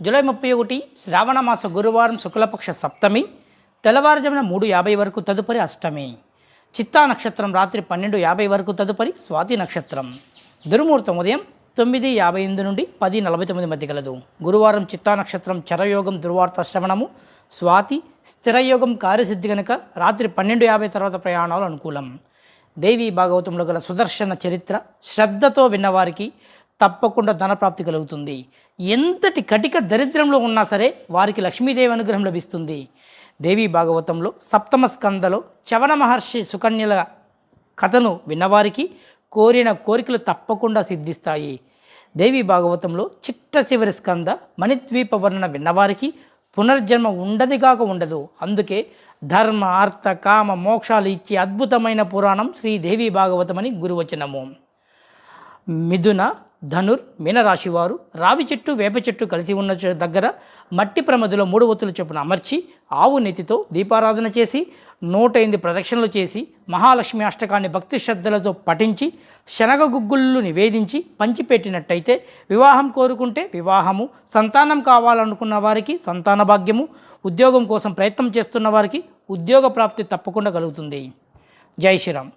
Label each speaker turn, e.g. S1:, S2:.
S1: July 31 శ్రావణమాస గురువారం శుక్లపక్ష సప్తమి, తెల్లవారుజామున 3:50 వరకు తదుపరి అష్టమి. చిత్తా నక్షత్రం రాత్రి 12:50 వరకు తదుపరి స్వాతి నక్షత్రం. దుర్ముహూర్తం ఉదయం 9:58 నుండి 10:49 మధ్య గలదు. గురువారం చిత్తా నక్షత్రం చరయోగం దుర్వార్త శ్రవణము, స్వాతి స్థిరయోగం కార్యసిద్ధి గనుక రాత్రి 12:50 తర్వాత ప్రయాణాలు అనుకూలం. దేవీ భాగవతంలో గల సుదర్శన చరిత్ర శ్రద్ధతో విన్నవారికి తప్పకుండా ధనప్రాప్తి కలుగుతుంది. ఎంతటి కటిక దరిద్రంలో ఉన్నా సరే వారికి లక్ష్మీదేవి అనుగ్రహం లభిస్తుంది. దేవీ భాగవతంలో సప్తమ స్కందలో చవన మహర్షి సుకన్యల కథను విన్నవారికి కోరిన కోరికలు తప్పకుండా సిద్ధిస్తాయి. దేవీ భాగవతంలో చిట్ట చివరి స్కంద మణిద్వీప వర్ణన విన్నవారికి పునర్జన్మ ఉండదిగాక ఉండదు. అందుకే ధర్మ అర్థ కామ మోక్షాలు ఇచ్చే అద్భుతమైన పురాణం శ్రీదేవీ భాగవతం అని గురువచనము. మిథున, ధనుర్, మీనరాశి వారు రావి చెట్టు వేప చెట్టు కలిసి ఉన్న దగ్గర మట్టి ప్రమదిలో 3 ఒత్తుల చొప్పున అమర్చి ఆవు నెత్తితో దీపారాధన చేసి 108 ప్రదక్షిణలు చేసి మహాలక్ష్మి అష్టకాన్ని భక్తి శ్రద్ధలతో పఠించి శనగ గుగ్గుళ్ళు నివేదించి పంచిపెట్టినట్టయితే వివాహం కోరుకుంటే వివాహము, సంతానం కావాలనుకున్న వారికి సంతాన భాగ్యము, ఉద్యోగం కోసం ప్రయత్నం చేస్తున్న వారికి ఉద్యోగ ప్రాప్తి తప్పకుండా కలుగుతుంది. జై శ్రీరామ్.